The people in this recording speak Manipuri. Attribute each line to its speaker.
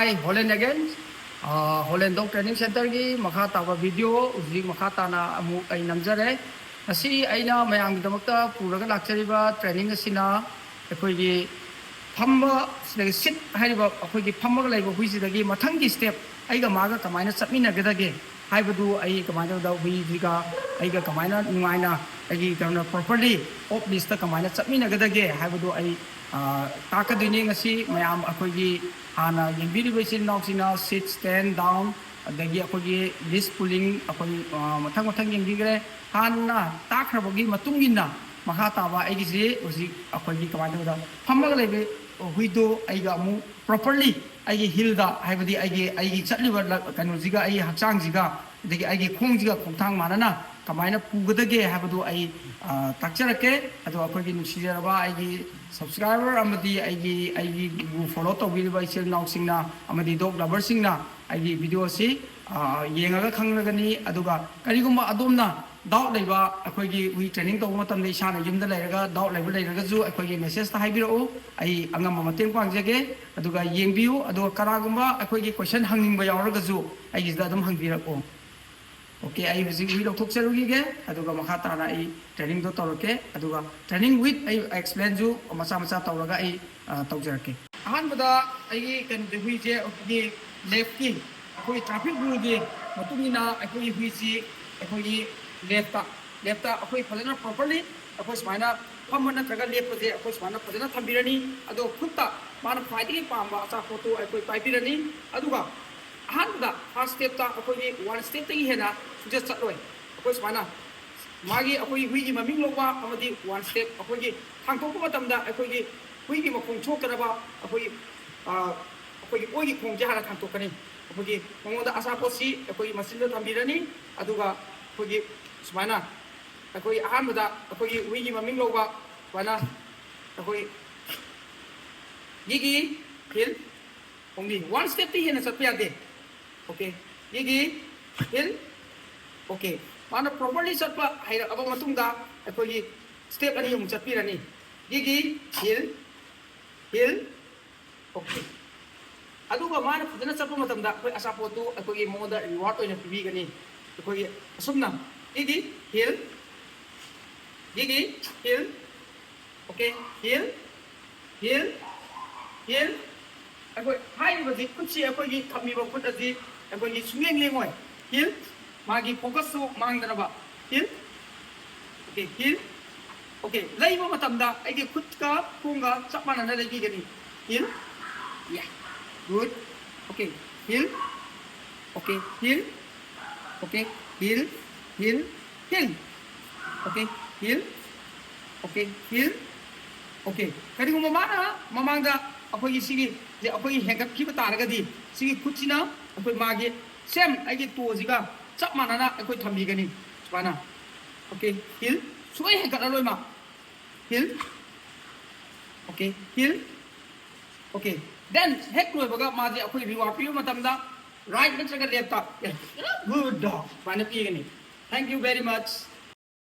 Speaker 1: Hi, Holland again. Holland Dog Training Center ki makha taba video uji makha tana amu ay namjare. Asi aina mayang damakta puraga lakchariba training asina akoi gi phamma sit hariba akoi gi phamma laiba huisidagi mathangi step aiga maga kamaina chapmina gadage haibadu ai kamaina da huidiga aiga kamaina nuaina ai gamna properly op list kamaina chapmina gadage haibadu ai takaduni ngasi mayam akoi gi hana yengbiri besin nausina sit stand down adagi akoi gi list pulling akoi mathang mathang yenggigre hana takrabagi matungina makha taba aigi ji uji akoi gi kamaina da phamma laibe huido aiga mu properly aigi hilda haibadi aigi chatliba kanu jiga ai hakchang jiga adagi aigi khong jiga khongthang manana kamaina pugadage haibadu ai takcharake ado akoi gi nusijaraba aigi subscriber amadi aigi follow tawbiriba ichil nausingna amadi dog lover singna aigi video si yengaga khanglagani aduga karigumba adomna doubt leiba akoi gi wi training tawba matamda isana yumda leiraga doubt leiba leiraga ju akoi gi message ta haibirao ai angam mateng pangjage aduga yengbiu aduga karagumba akoi gi question hangingba yauraga ju aigi da dum hangbirako. Okay, I was in the talk again. I do Makata, I training to Toroke, I do training with I explain you Masamasa Toraga, I Tojerke. Ahanbada, I can the Vijay of the left key. I traffic rule, Matumina, I could see, I could left up, okay, Palena properly, of course, Mana, Pamana Traga left there, of course, Mana Palena Tambirani, Ado Kuta, Mana fighting Pamba, Sapoto, I could Pipirani, Aduga. Handa first step ta akoi one step tagi hena just chatloi akoi smana magi akoi hui gi maming lowa amadi one step akoi gi thangthok pa matamda akoi gi hui gi makong chokkaraba akoi gi oi gi khong jahara thangthokani akoi gi mongoda asa posi akoi masinda thambirani aduga akoi gi smana akoi ahamda akoi gi hui gi maming lowa wana akoi gi hil only one step ti hena chatpa yade. Okay, yigi hill. Okay, mana properly chatpa haira aba matungda akoi step ani um chatpirani yigi hill. Okay, aduga mana phadana chatpa matamda akoi asapoto akoi moda reward oina pibigani akoi asumna yigi hill. Okay, hill. Akoi hai ba di kuchi akoi gi thami ba kut adi akoi gi sungeng lengoi hil magi focus su mangdana ba hil. Okay, hil. Okay, lai ba matamda ai gi kut ka punga chapmana na lagi gani hil. Yeah, good. Okay, hil. Okay, hil. Okay, hil. Okay, hil. Okay, hil. Okay, kadi mo mana mamangda akoi sigi je akoi hengap ki bata ragadi sigi kuchina akoi magi sem agi to jiga chap manana akoi thambi gani bana. Okay, hil soi hengap aloi ma hil. Okay, hil. Okay, then hek loi baga ma je akoi biwa piu matamda right natraga left up good dog bana pi gani. Thank you very much.